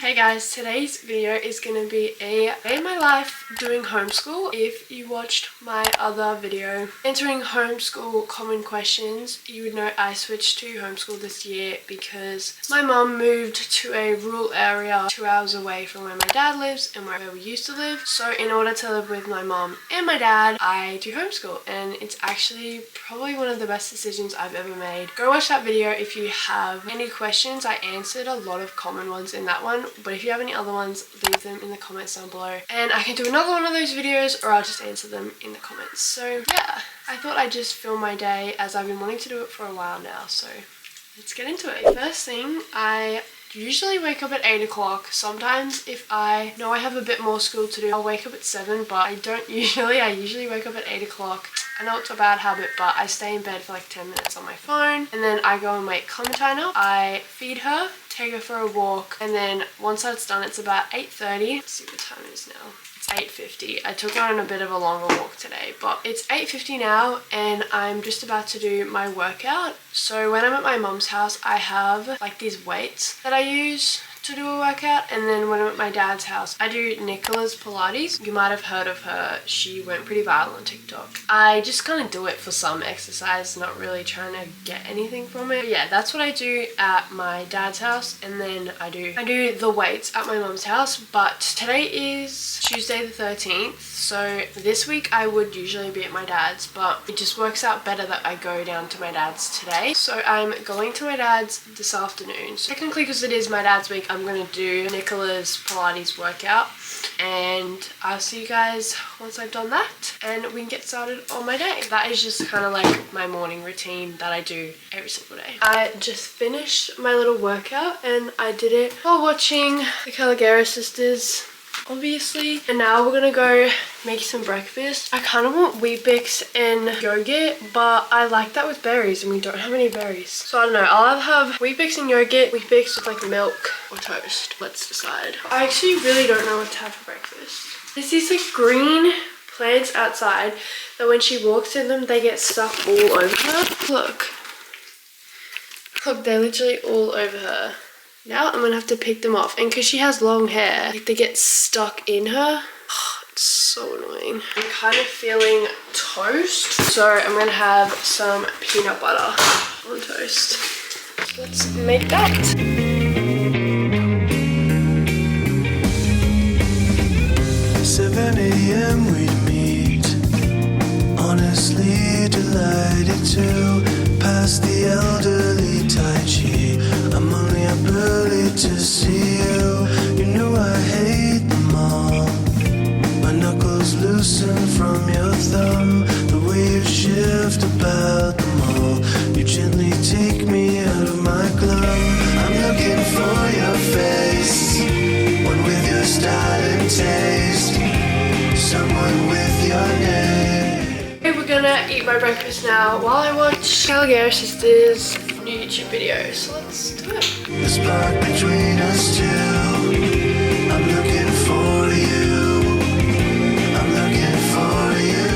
Hey guys, today's video is going to be a day in my life doing homeschool. If you watched my other video answering homeschool common questions, you would know I switched to homeschool this year because my mom moved to a rural area 2 hours away from where my dad lives and where we used to live. So in order to live with my mom and my dad, I do homeschool, and it's actually probably one of the best decisions I've ever made. Go watch that video if you have any questions. I answered a lot of common ones in that one, but if you have any other ones, leave them in the comments down below and I can do another one of those videos, or I'll just answer them in the comments. So yeah, I thought I'd just film my day as I've been wanting to do it for a while now, so let's get into it. First thing, I usually wake up at 8 o'clock. Sometimes if I know I have a bit more school to do, I'll wake up at 7, but I don't usually. I usually wake up at 8 o'clock. I know it's a bad habit, but I stay in bed for like 10 minutes on my phone, and then I go and wake Clementine up. I feed her, take her for a walk, and then once that's done, it's about 8:30. Let's see what time it is now. It's 8:50. I took her on a bit of a longer walk today, but it's 8:50 now and I'm just about to do my workout. So when I'm at my mom's house, I have like these weights that I use to do a workout, and then when I'm at my dad's house, I do Nicola's Pilates. You might have heard of her. She went pretty viral on TikTok. I just kind of do it for some exercise, not really trying to get anything from it. But yeah, that's what I do at my dad's house, and then I do the weights at my mom's house. But today is Tuesday the 13th, so this week I would usually be at my dad's, but it just works out better that I go down to my dad's today. So I'm going to my dad's this afternoon. So technically, because it is my dad's week, I'm going to do Nicola's Pilates workout, and I'll see you guys once I've done that and we can get started on my day. That is just kind of like my morning routine that I do every single day. I just finished my little workout and I did it while watching the Calagera sisters, obviously, and now we're gonna go make some breakfast. I kind of want Weet-Bix and yogurt, but I like that with berries and we don't have any berries, so I don't know. I'll either have Weet-Bix and yogurt, Weet-Bix with like milk, or toast. Let's decide. I actually really don't know what to have for breakfast. There's these like green plants outside that when she walks in them, they get stuck all over her. Look, they're literally all over her. Now I'm gonna have to pick them off, and because she has long hair, like they get stuck in her. Oh, it's so annoying. I'm kind of feeling toast, so I'm gonna have some peanut butter on toast. So let's make that. 7 a.m. we'd meet, honestly delighted to pass the elderly Tai Chi. I'm only up early to see you. You know I hate them all. My knuckles loosen from your thumb, the way you shift about them all. You gently take me out of my glove. I'm looking for your face, one with your style and taste, someone with your name. Okay, we're gonna eat my breakfast now while I watch Calagera sisters' new YouTube video. So let's do it. The spark between us two, I'm looking for you, I'm looking for you.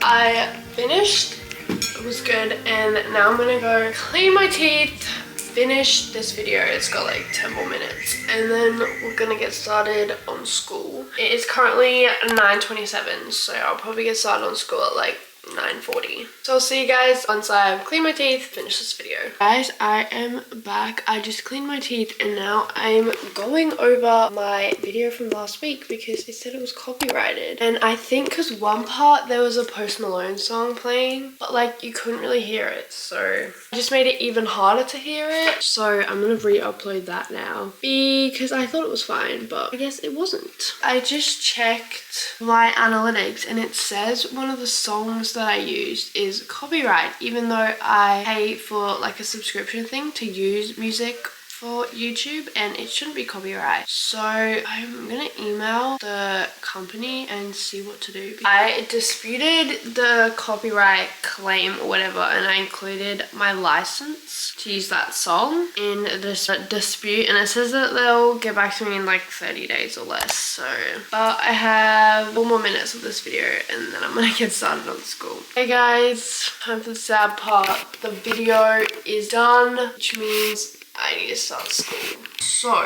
I finished, it was good, and now I'm gonna go clean my teeth, finish this video. It's got like 10 more minutes, and then we're gonna get started on school. It is currently 9:27, so I'll probably get started on school at like 9:40. So I'll see you guys once I've cleaned my teeth, finish this video. Guys, I am back. I just cleaned my teeth and now I'm going over my video from last week because it said it was copyrighted. And I think because one part there was a Post Malone song playing, but like you couldn't really hear it. So I just made it even harder to hear it. So I'm gonna re-upload that now because I thought it was fine, but I guess it wasn't. I just checked my analytics and it says one of the songs that I used is copyright, even though I pay for like a subscription thing to use music for YouTube, and it shouldn't be copyright. So I'm gonna email the company and see what to do. I disputed the copyright claim or whatever, and I included my license to use that song in this dispute, and it says that they'll get back to me in like 30 days or less. So, but I have 4 more minutes of this video and then I'm gonna get started on school. Hey guys, time for the sad part. The video is done, which means I need to start school. So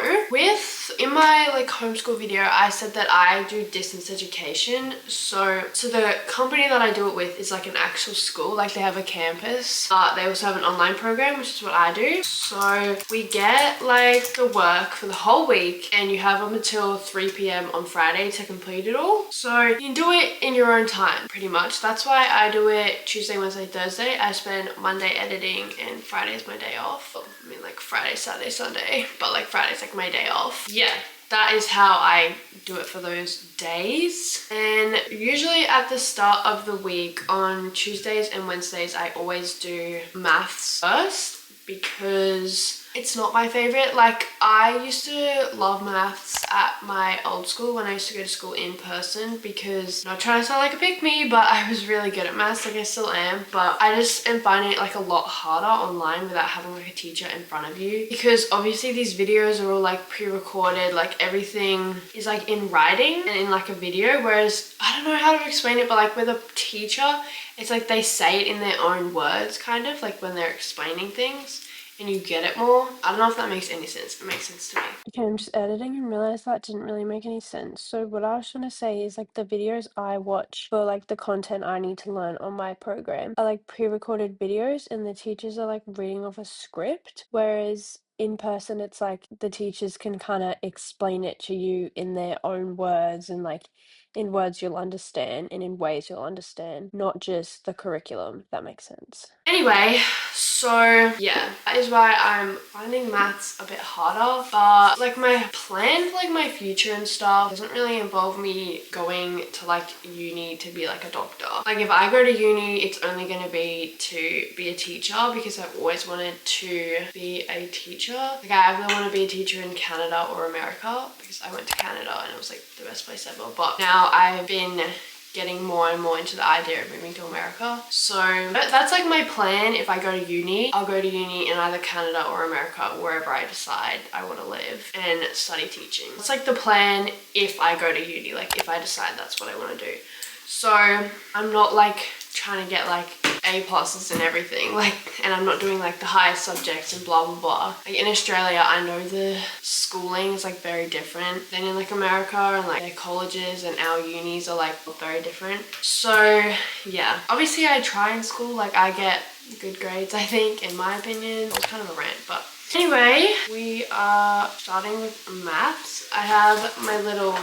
in my like homeschool video, I said that I do distance education. So the company that I do it with is like an actual school, like they have a campus. They also have an online program, which is what I do. So we get like the work for the whole week and you have them until 3 p.m. on Friday to complete it all. So you can do it in your own time, pretty much. That's why I do it Tuesday, Wednesday, Thursday. I spend Monday editing and Friday is my day off. Well, I mean like Friday, Saturday, Sunday, but like Friday's like my day off. Yeah, that is how I do it for those days. And usually at the start of the week on Tuesdays and Wednesdays, I always do maths first because it's not my favorite. Like I used to love maths at my old school when I used to go to school in person because, I'm not trying to sound like a pick me, but I was really good at maths, like I still am, but I just am finding it like a lot harder online without having like a teacher in front of you, because obviously these videos are all like pre-recorded, like everything is like in writing and in like a video, whereas I don't know how to explain it, but like with a teacher, it's like they say it in their own words, kind of like when they're explaining things. And you get it more. I don't know if that makes any sense. It makes sense to me. Okay, I'm just editing and realized that didn't really make any sense. So what I was trying to say is like the videos I watch for like the content I need to learn on my program are like pre-recorded videos and the teachers are like reading off a script, whereas in person it's like the teachers can kind of explain it to you in their own words and like in words you'll understand and in ways you'll understand, not just the curriculum, if that makes sense. Anyway, so yeah, that is why I'm finding maths a bit harder, but like my plan for like my future and stuff doesn't really involve me going to like uni to be like a doctor. Like if I go to uni, it's only going to be to be a teacher because I've always wanted to be a teacher. Like I either want to be a teacher in Canada or America because I went to Canada and it was like the best place ever, but now I've been getting more and more into the idea of moving to America. So that's like my plan. If I go to uni, I'll go to uni in either Canada or America, wherever I decide I want to live and study teaching. It's like the plan if I go to uni, like if I decide that's what I want to do. So I'm not like trying to get like A+ and everything, like, and I'm not doing like the highest subjects and blah blah blah. Like in Australia, I know the schooling is like very different than in like America, and like their colleges and our unis are like very different. So yeah, obviously I try in school, like I get good grades, I think, in my opinion. It was kind of a rant, but anyway, we are starting with maths. I have my little,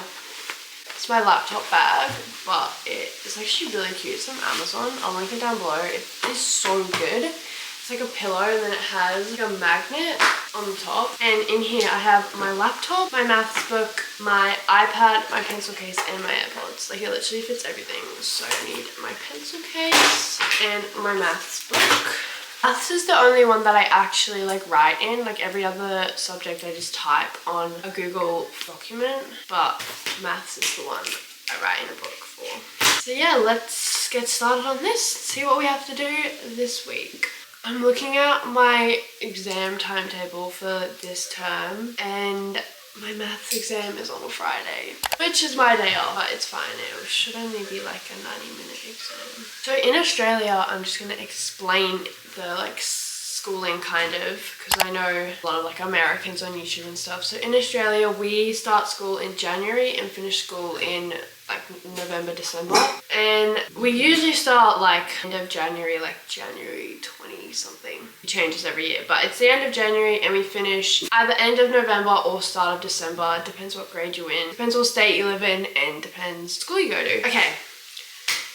it's my laptop bag, but it is actually really cute. It's from Amazon. I'll link it down below. It is so good. It's like a pillow and then it has like a magnet on the top. And in here I have my laptop, my maths book, my iPad, my pencil case, and my AirPods. Like it literally fits everything. So I need my pencil case and my maths book. Maths is the only one that I actually like write in. Like every other subject I just type on a Google document, but maths is the one I write in a book for. So yeah, let's get started on this, see what we have to do this week. I'm looking at my exam timetable for this term and my maths exam is on a Friday, which is my day off, but it's fine. It should only be like a 90-minute exam. So in Australia, I'm just going to explain the like schooling kind of, because I know a lot of like Americans on YouTube and stuff. So in Australia, we start school in January and finish school in like November, December. And we usually start like end of January, like January 20 something. It changes every year, but it's the end of January and we finish either end of November or start of December. It depends what grade you're in, depends what state you live in, and depends school you go to. Okay,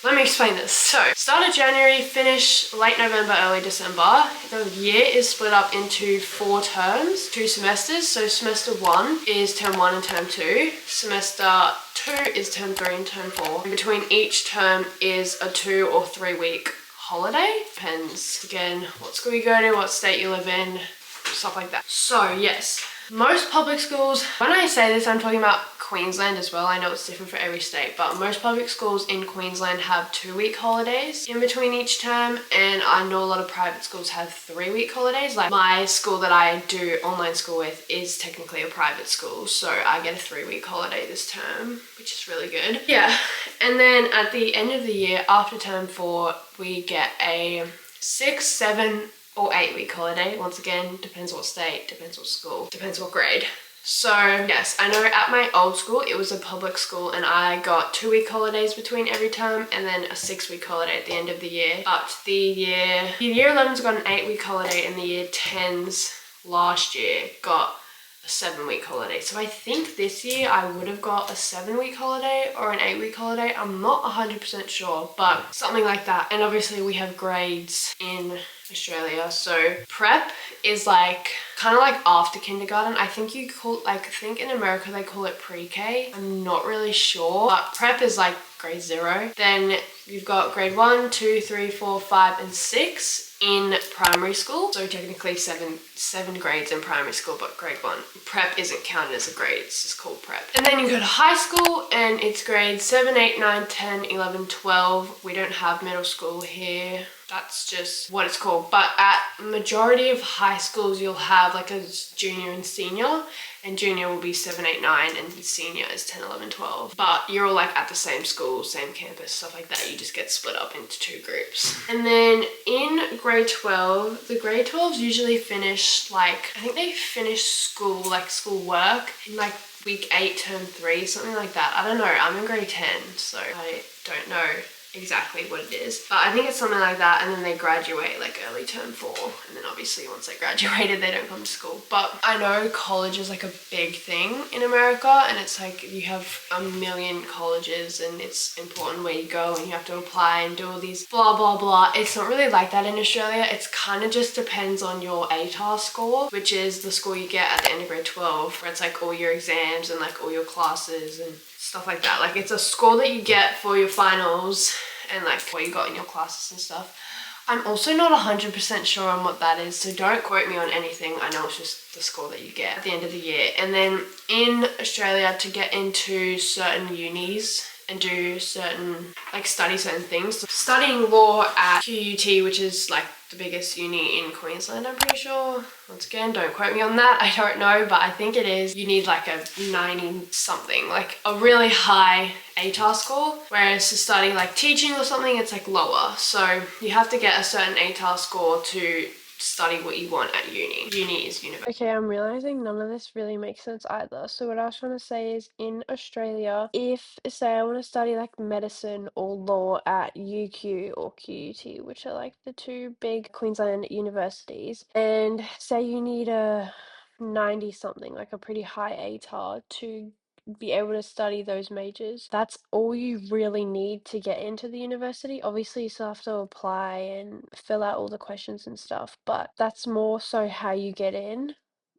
let me explain this. So, start of January, finish late November, early December. The year is split up into 4 terms, 2 semesters. So semester 1 is term 1 and term 2. Semester 2 is term 3 and term 4. And between each term is a 2 or 3 week holiday. Depends, again, what school you go to, what state you live in, stuff like that. So yes, most public schools, when I say this, I'm talking about Queensland as well. I know it's different for every state, but most public schools in Queensland have 2-week holidays in between each term, and I know a lot of private schools have 3-week holidays. Like my school that I do online school with is technically a private school, so I get a 3-week holiday this term, which is really good. Yeah, and then at the end of the year, after term 4, we get a 6, 7, or 8-week holiday. Once again, depends what state, depends what school, depends what grade. So yes, I know at my old school, it was a public school and I got 2-week holidays between every term and then a 6-week holiday at the end of the year. But the year 11s got an 8-week holiday and the year 10s last year got a 7-week holiday. So I think this year I would have got a 7-week holiday or an 8-week holiday. I'm not 100% sure, but something like that. And obviously we have grades in Australia. So prep is like kind of like after kindergarten. I think you call, like, I think in America they call it pre-K. I'm not really sure, but prep is like grade 0. Then you've got grade 1, 2, 3, 4, 5, and 6 in primary school. So technically seven grades in primary school, but grade 1. Prep isn't counted as a grade, it's just called prep. And then you go to high school and it's grades 7, 8, 9, 10, 11, 12. We don't have middle school here. That's just what it's called. But at majority of high schools, you'll have like a junior and senior. And junior will be 7, 8, 9, and senior is 10, 11, 12. But you're all like at the same school, same campus, stuff like that. You just get split up into 2 groups. And then in grade 12, the grade 12s usually finish like, I think they finish school, like school work in like week 8, term 3, something like that. I don't know. I'm in grade 10, so I don't know exactly what it is, but I think it's something like that. And then they graduate like early term 4, and then obviously once they graduated they don't come to school. But I know college is like a big thing in America, and it's like you have a million colleges and it's important where you go and you have to apply and do all these blah blah blah. It's not really like that in Australia. It's kind of just depends on your ATAR score, which is the score you get at the end of grade 12, where it's like all your exams and like all your classes and stuff like that. Like it's a score that you get for your finals and like what you got in your classes and stuff. I'm also not 100% sure on what that is, so don't quote me on anything. I know it's just the score that you get at the end of the year. And then in Australia, to get into certain unis and do certain, like study certain things. So studying law at QUT, which is like the biggest uni in Queensland, I'm pretty sure. Once again, don't quote me on that. I don't know, but I think it is. You need like a 90 something, like a really high ATAR score. Whereas to study like teaching or something, it's like lower. So you have to get a certain ATAR score to study what you want at uni. Uni is university. Okay, I'm realizing none of this really makes sense either. So what I was trying to say is in Australia, if say I want to study like medicine or law at UQ or QUT, which are like the 2 big Queensland universities, and say you need a 90 something, like a pretty high ATAR to be able to study those majors. That's all you really need to get into the university. Obviously, you still have to apply and fill out all the questions and stuff, but that's more so how you get in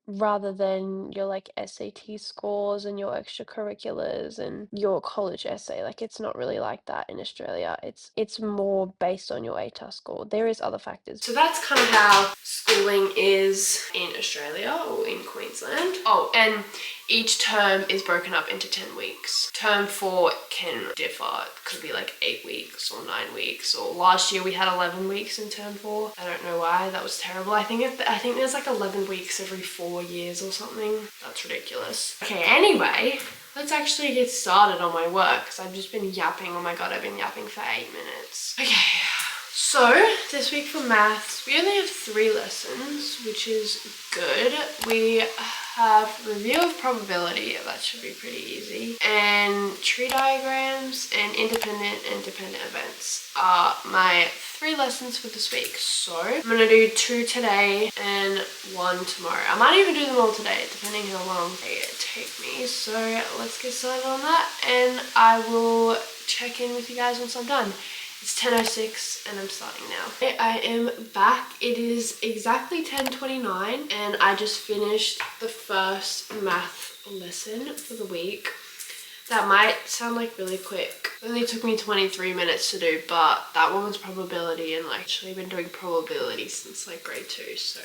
rather than your like SAT scores and your extracurriculars and your college essay. Like it's not really like that in Australia. It's more based on your ATAR score. There is other factors. So that's kind of how schooling is in Australia or in Queensland. Oh, and each term is broken up into 10 weeks. Term 4 can differ. It could be like 8 weeks or 9 weeks. Or last year we had 11 weeks in term 4. I don't know why. That was terrible. I think there's like 11 weeks every 4 years or something. That's ridiculous. Okay, anyway, let's actually get started on my work because I've just been yapping. Oh my god, I've been yapping for 8 minutes. Okay. So, this week for maths, we only have 3 lessons, which is good. We have review of probability, that should be pretty easy, and tree diagrams and independent and dependent events are my 3 lessons for this week. So, I'm going to do 2 today and 1 tomorrow. I might even do them all today, depending how long they take me. So, let's get started on that, and I will check in with you guys once I'm done. It's 10:06 and I'm starting now. I am back. It is exactly 10:29 and I just finished the first math lesson for the week. That might sound like really quick. It only took me 23 minutes to do, but that one was probability, and like actually been doing probability since like grade 2, so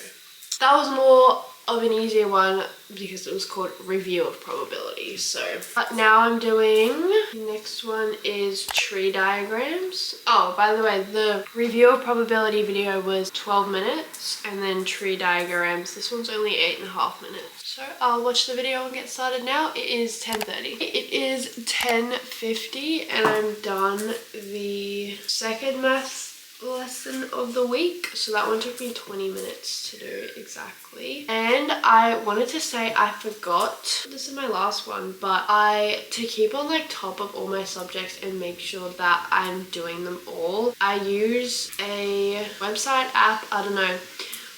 that was more of an easier one because it was called review of probability. So, but now I'm doing, the next one is tree diagrams. Oh, by the way, the review of probability video was 12 minutes and then tree diagrams, this one's only 8.5 minutes. So I'll watch the video and get started now. It is 10:30. It is 10:50 and I'm done the second math lesson of the week. So that one took me 20 minutes to do exactly. And I wanted to say I forgot, this is my last one, but to keep on like top of all my subjects and make sure that I'm doing them all, I use a website app, I don't know,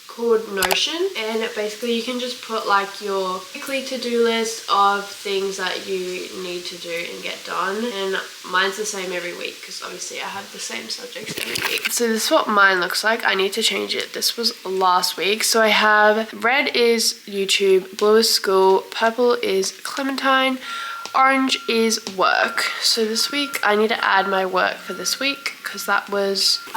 called Notion, and basically you can just put like your weekly to-do list of things that you need to do and get done, and mine's the same every week because obviously I have the same subjects every week. So this is what mine looks like. I need to change it. This was last week. So I have red is YouTube, blue is school, purple is Clementine, orange is work. So this week I need to add my work for this week because I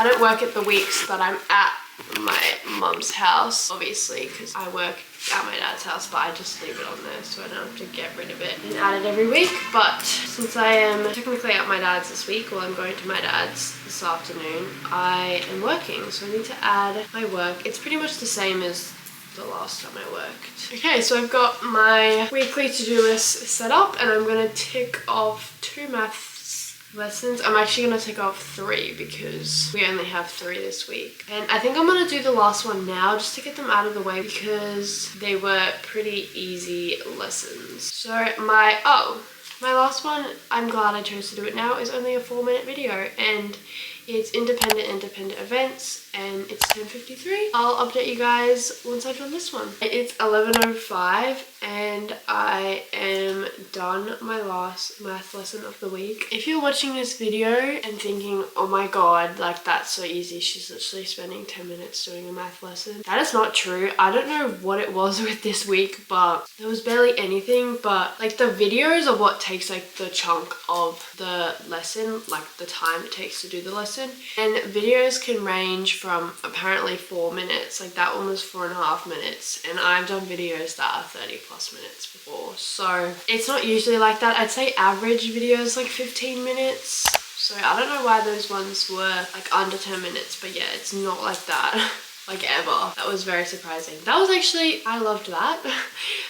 don't work at the weeks that I'm at my mum's house, obviously, because I work at my dad's house, but I just leave it on there so I don't have to get rid of it and add it every week. But since I am technically at my dad's this week, or I'm going to my dad's this afternoon, I am working, so I need to add my work. It's pretty much the same as the last time I worked. Okay, so I've got my weekly to-do list set up, and I'm going to tick off 2 maths lessons. I'm actually going to tick off 3 because we only have 3 this week. And I think I'm going to do the last one now just to get them out of the way because they were pretty easy lessons. So my last one, I'm glad I chose to do it now, is only a 4-minute video, and it's independent events, and it's 10:53. I'll update you guys once I've done this one. It's 11:05 and I am done my last math lesson of the week. If you're watching this video and thinking, oh my god, like that's so easy, she's literally spending 10 minutes doing a math lesson, that is not true. I don't know what it was with this week, but there was barely anything, but like the videos are what takes like the chunk of the lesson, like the time it takes to do the lesson. And videos can range from apparently 4 minutes, like that one was 4.5 minutes, and I've done videos that are 30+ minutes before, so it's not usually like that. I'd say average videos like 15 minutes, so I don't know why those ones were like under 10 minutes, but yeah, it's not like that. Like ever. That was very surprising. That was actually, I loved that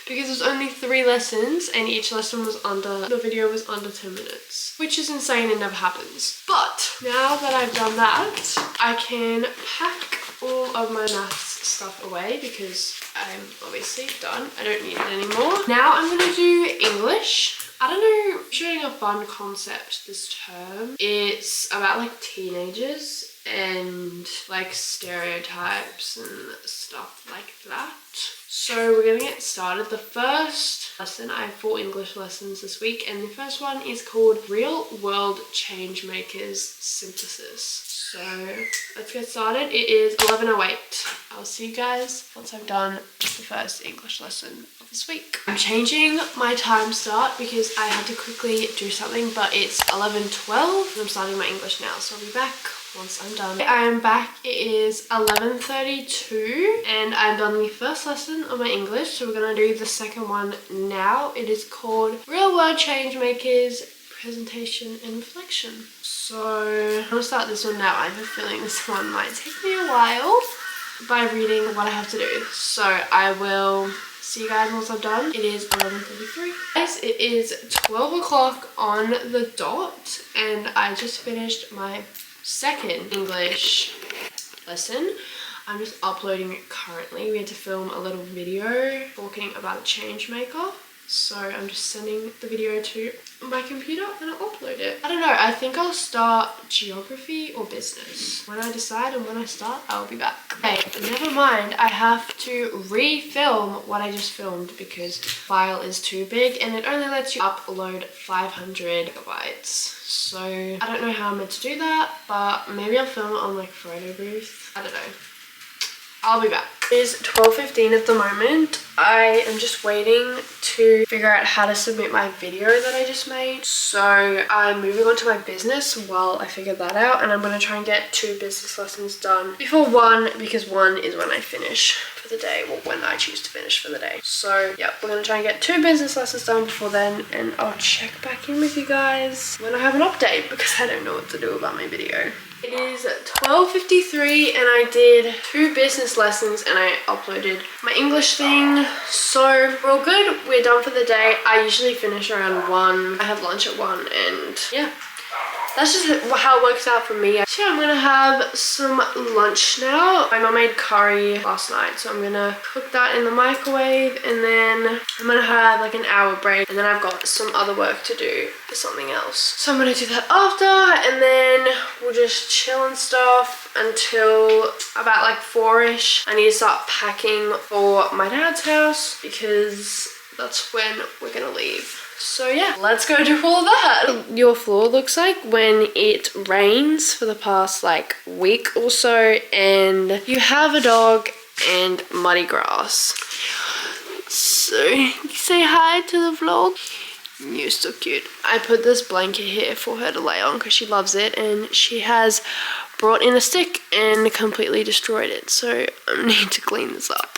because there's only 3 lessons and each lesson was the video was under 10 minutes, which is insane. It never happens. But now that I've done that, I can pack all of my maths stuff away because I'm obviously done. I don't need it anymore. Now I'm gonna do English. I don't know, I'm shooting a fun concept this term. It's about like teenagers and like stereotypes and stuff like that. So we're gonna get started. The first lesson, I have 4 English lessons this week, and the first one is called Real World Change Makers Synthesis. So let's get started. It is 11:08. I'll see you guys once I've done the first English lesson of this week. I'm changing my time start because I had to quickly do something, but it's 11:12 and I'm starting my English now, so I'll be back once I'm done. I am back. It is 11:32 and I've done the first lesson of my English, so we're gonna do the second one now. It is called Real World Change Makers Presentation and Reflection. So I'm gonna start this one now. I have a feeling this one might take me a while by reading what I have to do. So I will see you guys once I'm done. It is 11:33. Guys, it is 12 o'clock on the dot and I just finished my second English lesson. I'm just uploading it currently. We had to film a little video talking about a change maker. So I'm just sending the video to my computer and I'll upload it. I don't know, I think I'll start geography or business. When I decide and when I start, I'll be back. Okay, never mind. I have to re-film what I just filmed because the file is too big and it only lets you upload 500 gigabytes. So I don't know how I'm meant to do that, but maybe I'll film it on like photo booth. I don't know. I'll be back. It is 12:15 at the moment. I am just waiting to figure out how to submit my video that I just made. So I'm moving on to my business while I figure that out, and I'm going to try and get 2 business lessons done before 1 because 1 is when I finish for the day, well, when I choose to finish for the day. So yeah, we're going to try and get 2 business lessons done before then, and I'll check back in with you guys when I have an update because I don't know what to do about my video. It is 12:53 and I did 2 business lessons and I uploaded my English thing. So we're all good. We're done for the day. I usually finish around 1. I have lunch at 1 and yeah, that's just how it works out for me. So yeah, I'm gonna have some lunch now. My mum made curry last night, so I'm gonna cook that in the microwave, and then I'm gonna have like an hour break, and then I've got some other work to do for something else. So I'm gonna do that after, and then we'll just chill and stuff until about like 4ish. I need to start packing for my dad's house because that's when we're gonna leave. So yeah, let's go do all of that. Your floor looks like when it rains for the past like week or so, and you have a dog and muddy grass. So you say hi to the vlog. You're so cute. I put this blanket here for her to lay on because she loves it, and she has brought in a stick and completely destroyed it. So I need to clean this up.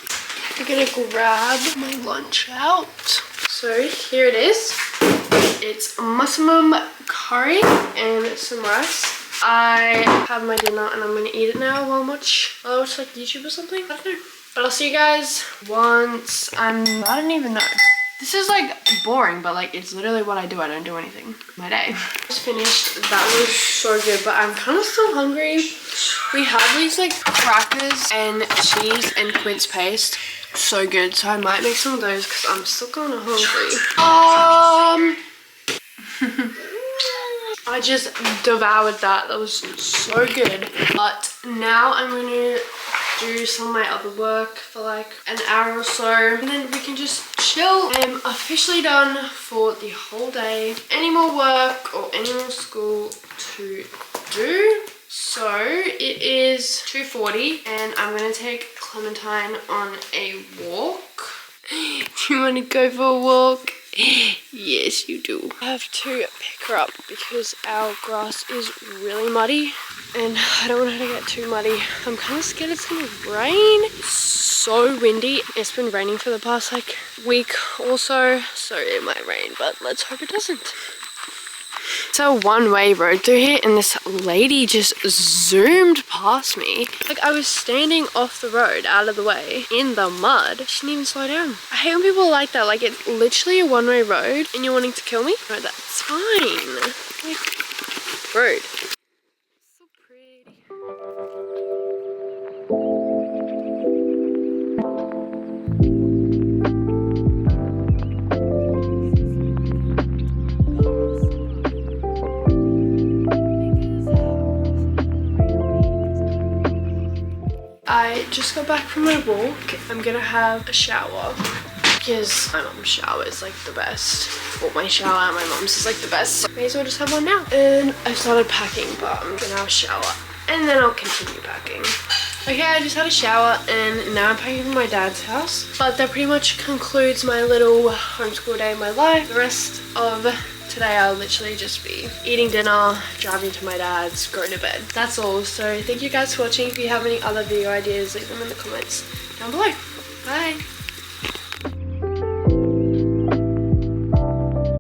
I'm gonna grab my lunch out. So here it is. It's mushroom curry and some rice. I have my dinner and I'm gonna eat it now while I watch like YouTube or something. I don't know. But I'll see you guys once I don't even know. This is like boring, but like it's literally what I do. I don't do anything my day. Just finished. That was so good, but I'm kind of still hungry. We have these like crackers and cheese and quince paste. So good, so I might make some of those because I'm still kind of hungry. I just devoured that. That was so good. But now I'm gonna do some of my other work for like an hour or so, and then we can just chill. I'm officially done for the whole day. Any more work or any more school to do? So it is 2:40 and I'm gonna take Clementine on a walk. Do you want to go for a walk? Yes, you do. I have to pick her up because our grass is really muddy and I don't want her to get too muddy. I'm kind of scared it's gonna rain. It's so windy. It's been raining for the past like week or so it might rain, but let's hope it doesn't. It's a one-way road through here, and this lady just zoomed past me. Like I was standing off the road out of the way in the mud. She didn't even slow down. I hate when people are like that. Like it's literally a one-way road and you're wanting to kill me? No, that's fine. Like, rude. So pretty. I just got back from my walk. I'm gonna have a shower because my mom's shower is like the best. Well, my shower at my mom's is like the best. So may as well just have one now. And I've started packing, but I'm gonna have a shower and then I'll continue packing. Okay, I just had a shower and now I'm packing for my dad's house. But that pretty much concludes my little homeschool day in my life. The rest of today I'll literally just be eating dinner, driving to my dad's, going to bed. That's all. So thank you guys for watching. If you have any other video ideas, leave them in the comments down below. Bye.